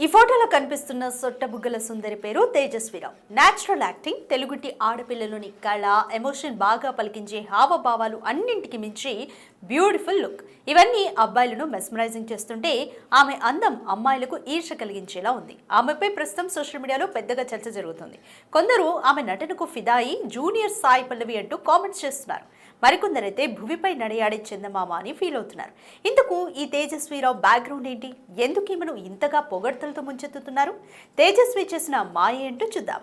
ఈ ఫోటోలో కనిపిస్తున్న సొట్టబుగ్గల సుందరి పేరు తేజస్విరావు. నేచురల్ యాక్టింగ్, తెలుగుటి ఆడపిల్లలోని కళ, ఎమోషన్ బాగా పలికించే హావభావాలు అన్నింటికి మించి బ్యూటిఫుల్ లుక్. ఇవన్నీ అబ్బాయిలను మెస్మరైజింగ్ చేస్తుంటే ఆమె అందం అమ్మాయిలకు ఈర్ష కలిగించేలా ఉంది. ఆమెపై ప్రస్తుతం సోషల్ మీడియాలో పెద్దగా చర్చ జరుగుతుంది. కొందరు ఆమె నటనకు ఫిదా అయి జూనియర్ సాయి పల్లవి అంటూ కామెంట్స్ చేస్తున్నారు. మరికొందరైతే భువిపై నడియాడే చందమామ అని ఫీల్ అవుతున్నారు. ఇందుకు ఈ తేజస్విరావు బ్యాక్గ్రౌండ్ ఏంటి? ఎందుకు ఈమెను ఇంతగా పొగడ్తలతో ముంచెత్తుతున్నారు? తేజస్వి చేసిన మాయ ఏంటో చూద్దాం.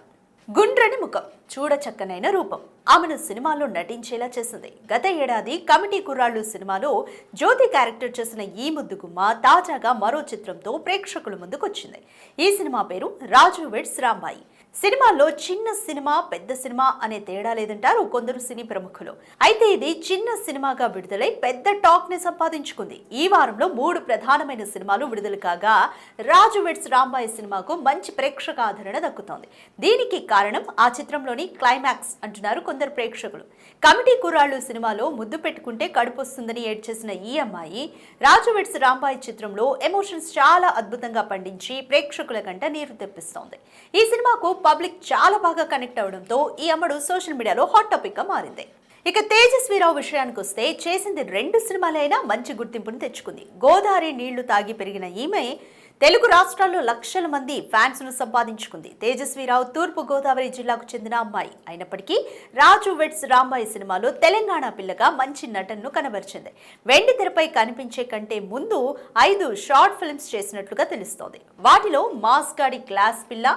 గుండ్రని ముఖం, చూడచక్కనైన రూపం ఆమెను సినిమాలో నటించేలా చేసింది. గత ఏడాది కమిటీ కుర్రాళ్ళు సినిమాలో జ్యోతి క్యారెక్టర్ చేసిన ఈ ముద్దుగుమ్మ తాజాగా మరో చిత్రంతో ప్రేక్షకుల ముందుకొచ్చింది. ఈ సినిమా పేరు రాజు వెడ్స్ రాంబాయి. సినిమాలో చిన్న సినిమా పెద్ద సినిమా అనే తేడా లేదంటారు కొందరు సినీ ప్రముఖులు. అయితే ఇది చిన్న సినిమాగా విడుదలై పెద్ద టాక్ ని సంపాదించుకుంది. ఈ వారంలో 3 ప్రధానమైన సినిమాలు విడుదల కాగా రాజు వెడ్స్ రాంబాయి సినిమాకు మంచి ప్రేక్షక ఆదరణ దక్కుతోంది. దీనికి కారణం ఆ చిత్రంలోని క్లైమాక్స్ అంటున్నారు కొందరు ప్రేక్షకులు. కమిటీ కుర్రాళ్ళు సినిమాలో ముద్దు పెట్టుకుంటే కడుపు వస్తుందని ఏడ్చేసిన ఈ అమ్మాయి రాజు వెడ్స్ రాంబాయి చిత్రంలో ఎమోషన్స్ చాలా అద్భుతంగా పండించి ప్రేక్షకుల కంట నీరు తెప్పిస్తోంది. ఈ సినిమాకు పబ్లిక్ చాలా బాగా కనెక్ట్ అవడంతో ఈ అమ్మడు సోషల్ మీడియాలో హాట్ టాపిక్ గా మారింది. ఇక తేజస్విరావు విషయానికి వస్తే చేసింది 2 సినిమాలైనా మంచి గుర్తింపును తెచ్చుకుంది. గోదావరి నీళ్లు తాగి పెరిగిన ఈమె తెలుగు రాష్ట్రాల్లో లక్షల మంది ఫ్యాన్స్ ను సంపాదించుకుంది. తేజస్విరావు తూర్పు గోదావరి జిల్లాకు చెందిన అమ్మాయి అయినప్పటికీ రాజు వెడ్స్ రాంబాయి సినిమాలో తెలంగాణ పిల్లగా మంచి నటనను కనబరిచింది. వెండి తెరపై కనిపించే కంటే ముందు 5 షార్ట్ ఫిల్మ్స్ చేసినట్లుగా తెలుస్తోంది. వాటిలో మాస్ గాడి క్లాస్ పిల్ల,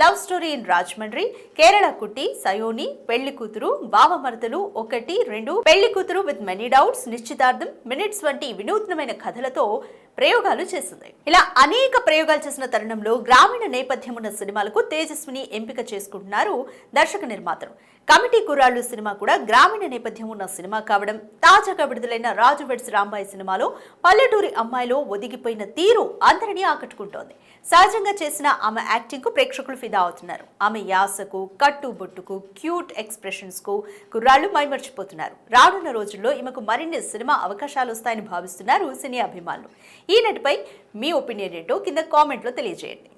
love story in Rajahmundry, Kerala కుట్టి, సయోని, పెళ్లి కూతురు, బావమరదలు 1, 2, పెళ్లి కూతురు విత్ మెనీ డౌట్స్, నిశ్చితార్థం, మినిట్స్ వంటి వినూత్నమైన కథలతో ప్రయోగాలు చేసింది. ఇలా అనేక ప్రయోగాలు చేసిన తరుణంలో గ్రామీణ నేపథ్యం ఉన్న సినిమాలకు తేజస్విని ఎంపిక చేసుకుంటున్నారు దర్శక నిర్మాతలు. కమిటీ కుర్రాళ్ళు సినిమా కూడా గ్రామీణ నేపథ్యం ఉన్న సినిమా కావడం, తాజాగా విడుదలైన రాజు వెడ్స్ రాంబాయి సినిమాలో పల్లెటూరి అమ్మాయిలో ఒదిగిపోయిన తీరు అందరినీ ఆకట్టుకుంటోంది. సహజంగా చేసిన ఆమె యాక్టింగ్ కు ప్రేక్షకులు ఫిదా అవుతున్నారు. ఆమె యాసకు, కట్టుబొట్టుకు, క్యూట్ ఎక్స్ప్రెషన్స్ కు కుర్రాళ్ళు మైమర్చిపోతున్నారు. రానున్న రోజుల్లో ఈమెకు మరిన్ని సినిమా అవకాశాలు వస్తాయని భావిస్తున్నారు సినీ అభిమానులు. ఈ నటిపై మీ ఒపీనియన్ ఏంటో కింద కామెంట్లో తెలియజేయండి.